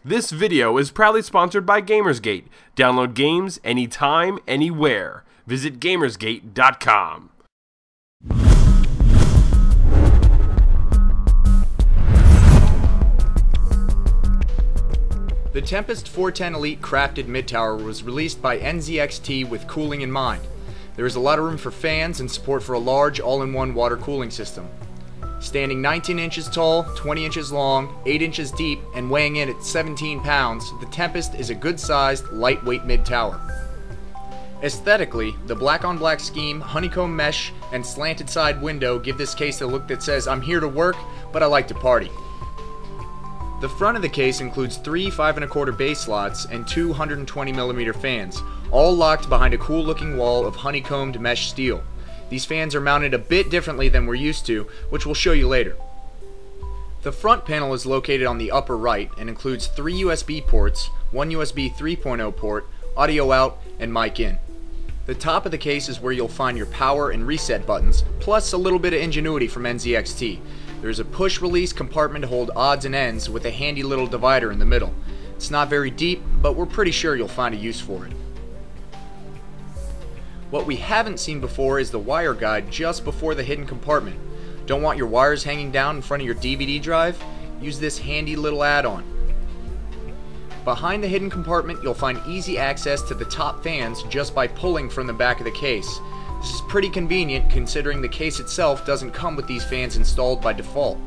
This video is proudly sponsored by Gamersgate. Download games anytime, anywhere. Visit Gamersgate.com. The Tempest 410 Elite Crafted Mid-Tower was released by NZXT with cooling in mind. There is a lot of room for fans and support for a large all-in-one water cooling system. Standing 19 inches tall, 20 inches long, 8 inches deep, and weighing in at 17 pounds, the Tempest is a good-sized, lightweight mid-tower. Aesthetically, the black-on-black scheme, honeycomb mesh, and slanted side window give this case a look that says, "I'm here to work, but I like to party." The front of the case includes 3 5¼ base slots and 2 120mm fans, all locked behind a cool-looking wall of honeycombed mesh steel. These fans are mounted a bit differently than we're used to, which we'll show you later. The front panel is located on the upper right and includes 3 USB ports, 1 USB 3.0 port, audio out, and mic in. The top of the case is where you'll find your power and reset buttons, plus a little bit of ingenuity from NZXT. There's a push-release compartment to hold odds and ends with a handy little divider in the middle. It's not very deep, but we're pretty sure you'll find a use for it. What we haven't seen before is the wire guide just before the hidden compartment. Don't want your wires hanging down in front of your DVD drive? Use this handy little add-on. Behind the hidden compartment, you'll find easy access to the top fans just by pulling from the back of the case. This is pretty convenient considering the case itself doesn't come with these fans installed by default.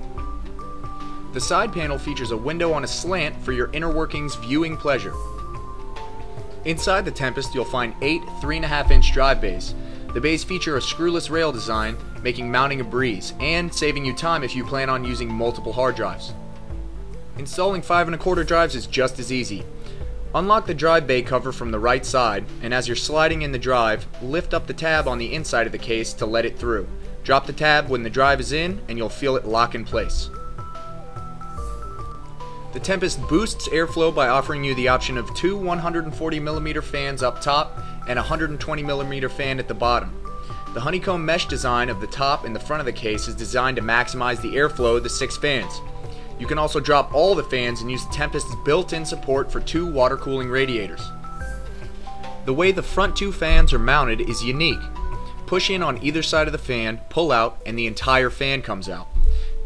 The side panel features a window on a slant for your inner workings viewing pleasure. Inside the Tempest, you'll find 8 3.5-inch drive bays. The bays feature a screwless rail design, making mounting a breeze, and saving you time if you plan on using multiple hard drives. Installing 5¼ drives is just as easy. Unlock the drive bay cover from the right side, and as you're sliding in the drive, lift up the tab on the inside of the case to let it through. Drop the tab when the drive is in, and you'll feel it lock in place. The Tempest boosts airflow by offering you the option of 2 140mm fans up top and a 120mm fan at the bottom. The honeycomb mesh design of the top and the front of the case is designed to maximize the airflow of the 6 fans. You can also drop all the fans and use the Tempest's built-in support for 2 water cooling radiators. The way the front 2 fans are mounted is unique. Push in on either side of the fan, pull out, and the entire fan comes out.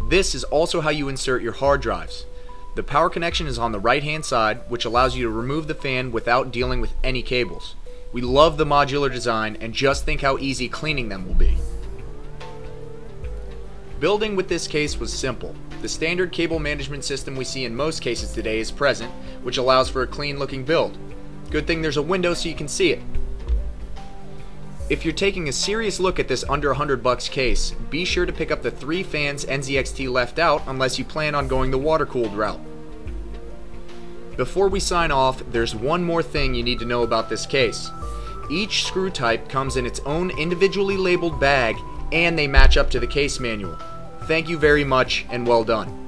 This is also how you insert your hard drives. The power connection is on the right-hand side, which allows you to remove the fan without dealing with any cables. We love the modular design, and just think how easy cleaning them will be. Building with this case was simple. The standard cable management system we see in most cases today is present, which allows for a clean-looking build. Good thing there's a window so you can see it. If you're taking a serious look at this under $100 case, be sure to pick up the 3 fans NZXT left out unless you plan on going the water-cooled route. Before we sign off, there's one more thing you need to know about this case. Each screw type comes in its own individually labeled bag, and they match up to the case manual. Thank you very much, and well done.